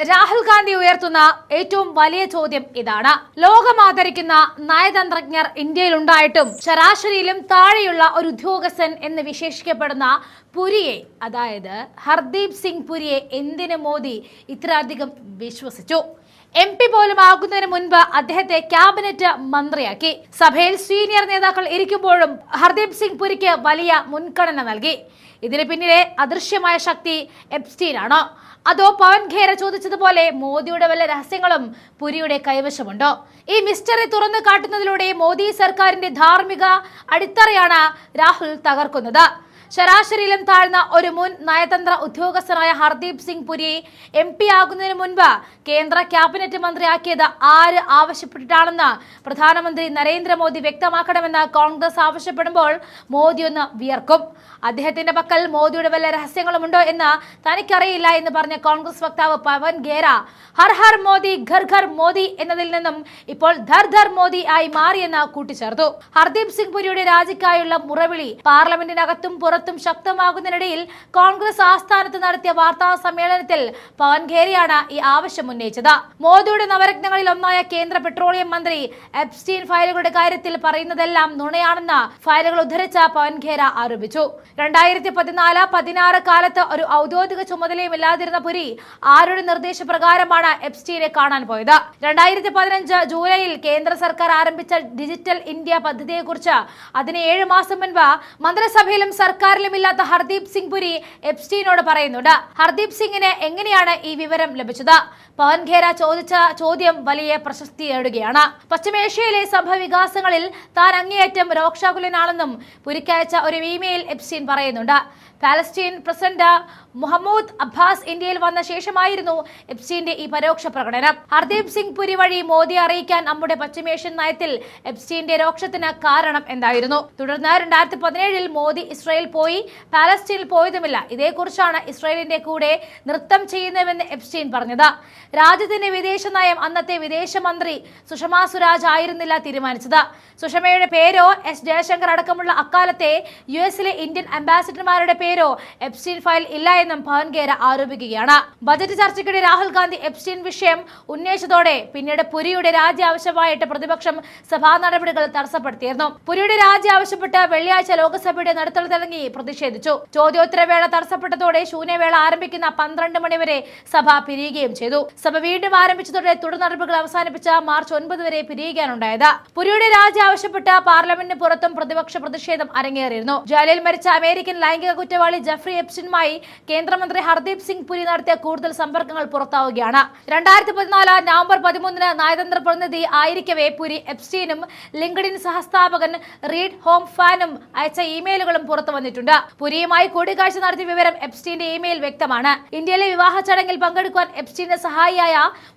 രാഹുൽ ഗാന്ധി ഉയർത്തുന്ന ഏറ്റവും വലിയ ചോദ്യം ഇതാണ്. ലോകം ആദരിക്കുന്ന നയതന്ത്രജ്ഞർ ഇന്ത്യയിലുണ്ടായിട്ടും ശരാശരിയിലും താഴെയുള്ള ഒരു ഉദ്യോഗസ്ഥൻ എന്ന് വിശേഷിക്കപ്പെടുന്ന പുരിയെ, അതായത് ഹർദീപ് സിംഗ് പുരിയെ എന്തിന് മോദി ഇത്രയധികം വിശ്വസിച്ചു? MP പോലും ആകുന്നതിന് മുൻപ് അദ്ദേഹത്തെ ക്യാബിനറ്റ് മന്ത്രിയാക്കി. സഭയിൽ സീനിയർ നേതാക്കൾ ഇരിക്കുമ്പോഴും ഹർദീപ് സിംഗ് പുരിക്ക് വലിയ മുൻഗണന നൽകി. ഇതിന് പിന്നിലെ അദൃശ്യമായ ശക്തി എപ്സ്റ്റീനാണോ, അതോ പവൻ ഖേര ചോദിച്ചതുപോലെ മോദിയുടെ വല്ല രഹസ്യങ്ങളും പുരിയുടെ കൈവശമുണ്ടോ? ഈ മിസ്റ്ററി തുറന്നു കാട്ടുന്നതിലൂടെ മോദി സർക്കാരിന്റെ ധാർമ്മിക അടിത്തറയാണ് രാഹുൽ തകർക്കുന്നത്. ശരാശരിയിലും താഴ്ന്ന ഒരു മുൻ നയതന്ത്ര ഉദ്യോഗസ്ഥനായ ഹർദീപ് സിംഗ് പുരി MP ആകുന്നതിന് മുൻപ് കേന്ദ്ര ക്യാബിനറ്റ് മന്ത്രിയാക്കിയത് ആര് ആവശ്യപ്പെട്ടിട്ടാണെന്ന് പ്രധാനമന്ത്രി നരേന്ദ്രമോദി വ്യക്തമാക്കണമെന്ന് കോൺഗ്രസ് ആവശ്യപ്പെടുമ്പോൾ മോദി ഒന്ന് വിയർക്കും. അദ്ദേഹത്തിന്റെ പക്കൽ മോദിയുടെ വല്ല രഹസ്യങ്ങളുമുണ്ടോ എന്ന് തനിക്കറിയില്ല എന്ന് പറഞ്ഞ കോൺഗ്രസ് വക്താവ് പവൻ ഖേര ഹർ ഹർ മോദി ഘർ ഘർ മോദി എന്നതിൽ നിന്നും ഇപ്പോൾ ധർ ധർ മോദി ആയി മാറിയെന്ന് കൂട്ടിച്ചേർത്തു. ഹർദീപ് സിംഗ് പുരിയുടെ രാജിക്കായുള്ള മുറവിളി പാർലമെന്റിനകത്തും പുറത്തും ശക്തമാകുന്നതിനിടയിൽ കോൺഗ്രസ് ആസ്ഥാനത്ത് നടത്തിയ വാർത്താ സമ്മേളനത്തിൽ പവൻ ഖേരയാണ് ഈ ആവശ്യം ഉന്നയിച്ചത്. മോദിയുടെ നവരത്നങ്ങളിൽ ഒന്നായ കേന്ദ്ര പെട്രോളിയം മന്ത്രി എപ്സ്റ്റീൻ ഫയലുകളുടെ കാര്യത്തിൽ പറയുന്നതെല്ലാം നുണയാണെന്ന് ഫയലുകൾ ഉദ്ധരിച്ച പവൻ ഖേര ആരോപിച്ചു. 2014-16 കാലത്ത് ഒരു ഔദ്യോഗിക ചുമതലയും ഇല്ലാതിരുന്ന പുരി ആരുടെ നിർദ്ദേശപ്രകാരമാണ് എപ്സ്റ്റീനെ കാണാൻ പോയത്? 2015 ജൂലൈയിൽ കേന്ദ്ര സർക്കാർ ആരംഭിച്ച ഡിജിറ്റൽ ഇന്ത്യ പദ്ധതിയെക്കുറിച്ച് അതിന് 7 മാസം മുൻപ് മന്ത്രിസഭയിലും സർക്കാരിലും ഇല്ലാത്ത ഹർദീപ് സിംഗ് പുരി എപ്സ്റ്റീനോട് പറയുന്നുണ്ട്. ഹർദീപ് സിംഗിന് എങ്ങനെയാണ് ഈ വിവരം ലഭിച്ചത്? പവൻ ഖേര ചോദിച്ച ചോദ്യം വലിയ പ്രശസ്തി നേടുകയാണ്. പശ്ചിമേഷ്യയിലെ സംഭവവികാസങ്ങളിൽ താൻ അങ്ങേയറ്റം രോക്ഷാകുലനാണെന്നും പുരിക്കയച്ച ഒരു ഇമെയിൽ എപ്സ്റ്റീൻ പറയുന്നുണ്ട്. പാലസ്തീൻ പ്രസിഡന്റ് മുഹമ്മദ് അബ്ബാസ് ഇന്ത്യയിൽ വന്ന ശേഷമായിരുന്നു എപ്സ്റ്റീന്റെ ഈ പരോക്ഷ പ്രകടനം. ഹർദീപ് സിംഗ് പുരി വഴി മോദിയെ അറിയിക്കാൻ നമ്മുടെ പശ്ചിമേഷ്യൻ നയത്തിൽ എപ്സ്റ്റീന്റെ രോക്ഷത്തിന് കാരണം എന്തായിരുന്നു? തുടർന്ന് 2017 മോദി ഇസ്രായേൽ പോയി, പാലസ്തീനിൽ പോയതുമില്ല. ഇതേക്കുറിച്ചാണ് ഇസ്രായേലിന്റെ കൂടെ നൃത്തം ചെയ്യുന്നതെന്ന് എപ്സ്റ്റീൻ പറഞ്ഞത്. രാജ്യത്തിന്റെ വിദേശ നയം അന്നത്തെ വിദേശമന്ത്രി സുഷമ സ്വരാജ് ആയിരുന്നില്ല തീരുമാനിച്ചത്. സുഷമയുടെ പേരോ S ജയശങ്കർ അടക്കമുള്ള അക്കാലത്തെ US-ലെ ഇന്ത്യൻ അംബാസിഡർമാരുടെ പേരോ എപ്സ്റ്റീൻ ഫയൽ ഇല്ല എന്നും പവൻ ഖേര ആരോപിക്കുകയാണ്. ബജറ്റ് ചർച്ചയ്ക്കിടെ രാഹുൽ ഗാന്ധി എപ്സ്റ്റീൻ വിഷയം ഉന്നയിച്ചതോടെ പിന്നീട് പുരിയുടെ രാജി ആവശ്യമായിട്ട് പ്രതിപക്ഷം സഭാ നടപടികൾ തടസ്സപ്പെടുത്തിയിരുന്നു. പുരിയുടെ രാജി ആവശ്യപ്പെട്ട് വെള്ളിയാഴ്ച ലോക്സഭയുടെ നടുത്തളത്തിറങ്ങി പ്രതിഷേധിച്ചു. ചോദ്യോത്തരവേള തടസ്സപ്പെട്ടതോടെ ശൂന്യവേള ആരംഭിക്കുന്ന 12 മണി വരെ സഭ പിരിയുകയും ചെയ്തു. സഭ വീണ്ടും ആരംഭിച്ചതോടെ തുടർ നടപടികൾ അവസാനിപ്പിച്ച മാർച്ച് 9 വരെ പിരിയുകയാണുണ്ടായത്. പുരിയുടെ രാജി ആവശ്യപ്പെട്ട് പാർലമെന്റിന് പുറത്തും പ്രതിപക്ഷ പ്രതിഷേധം അരങ്ങേറിയിരുന്നു. ജയിലിൽ മരിച്ച അമേരിക്കൻ ലൈംഗിക കുറ്റവാളി ജെഫ്രി എപ്സ്റ്റീനുമായി കേന്ദ്രമന്ത്രി ഹർദീപ് സിംഗ് പുരി നടത്തിയ കൂടുതൽ സമ്പർക്കങ്ങൾ പുറത്താവുകയാണ്. 2014 നവംബർ 13 നയതന്ത്ര പ്രതിനിധി ആയിരിക്കവേ പുരി എപ്സ്റ്റീനും ലിങ്ക്ഡിൻ സഹസ്ഥാപകൻ റീഡ് ഹോം ഫാനും അയച്ച ഇമെയിലുകളും പുറത്തു വന്നിട്ടുണ്ട്. പുരിയുമായി കൂടിക്കാഴ്ച നടത്തിയ വിവരം എപ്സ്റ്റീന്റെ ഇമെയിൽ വ്യക്തമാണ്. ഇന്ത്യയിലെ വിവാഹ ചടങ്ങിൽ പങ്കെടുക്കാൻ എപ്സ്റ്റീന്റെ സഹായിയായ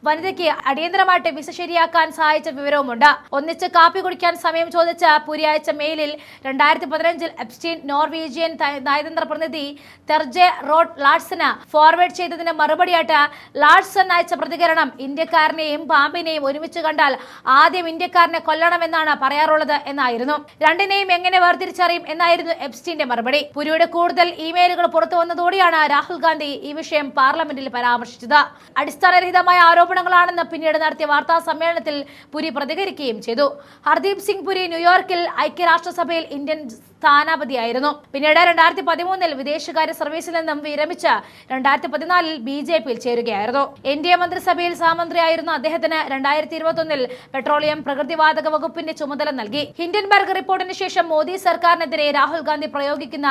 വനിതയ്ക്ക് അടിയന്തരമായിട്ട് വിസ ശരിയാക്കാൻ സഹായിച്ച വിവരവുമുണ്ട്. ഒന്നിച്ച് കാപ്പി കുടിക്കാൻ സമയം ചോദിച്ച പുരി അയച്ച മെയിലിൽ 2015 എപ്സ്റ്റീൻ നോർവീജിയൻ നയതന്ത്ര പ്രതിനിധി തെർജെ റോഡ് ലാഡ്സന് ഫോർവേഡ് ചെയ്തതിന് മറുപടിയായിട്ട് ലാഡ്സൺ അയച്ച പ്രതികരണം ഇന്ത്യക്കാരനെയും പാമ്പിനെയും ഒരുമിച്ച് കണ്ടാൽ ആദ്യം ഇന്ത്യക്കാരനെ കൊല്ലണമെന്നാണ് പറയാറുള്ളത് എന്നായിരുന്നു. രണ്ടിനെയും എങ്ങനെ വേർതിരിച്ചറിയും എന്നായിരുന്നു എപ്സ്റ്റീന്റെ മറുപടി. പുരിയുടെ കൂടുതൽ ഇമെയിലുകൾ പുറത്തു വന്നതോടെയാണ് രാഹുൽ ഗാന്ധി ഈ വിഷയം പാർലമെന്റിൽ പരാമർശിച്ചത്. അടിസ്ഥാനരഹിതമായ ആരോപണങ്ങളാണെന്ന് പിന്നീട് നടത്തിയ വാർത്താ സമ്മേളനത്തിൽ പുരി പ്രതികരിക്കുകയും ചെയ്തു. ഹർദീപ് സിംഗ് പുരി ന്യൂയോർക്കിൽ ഐക്യരാഷ്ട്രസഭയിൽ ഇന്ത്യൻ സ്ഥാനാപതിയായിരുന്നു. പിന്നീട് 2013 വിദേശകാര്യ സർവീസിൽ നിന്നും വിരമിച്ച് 2014 BJP-യിൽ ചേരുകയായിരുന്നു. NDA മന്ത്രിസഭയിൽ സഹമന്ത്രിയായിരുന്ന അദ്ദേഹത്തിന് 2021 പെട്രോളിയം പ്രകൃതിവാതക വകുപ്പിന്റെ ചുമതല നൽകി. ഹിൻഡൻബർഗ് റിപ്പോർട്ടിന് ശേഷം മോദി സർക്കാരിനെതിരെ രാഹുൽ ഗാന്ധി പ്രയോഗിക്കുന്ന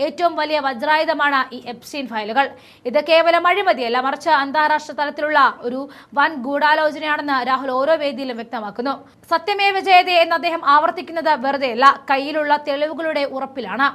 ഏറ്റവും വലിയ വജ്രായുധമാണ് ഈ എപ്സ്റ്റീൻ ഫയലുകൾ. ഇത് കേവലം അഴിമതിയല്ല, മറിച്ച് അന്താരാഷ്ട്ര തലത്തിലുള്ള ഒരു വൻ ഗൂഢാലോചനയാണെന്ന് രാഹുൽ ഓരോ വേദിയിലും വ്യക്തമാക്കുന്നു. സത്യമേവ ജയതേ എന്ന് അദ്ദേഹം ആവർത്തിക്കുന്നത് വെറുതെയല്ല, കയ്യിലുള്ള തെളിവുകളുടെ ഉറപ്പിലാണ്.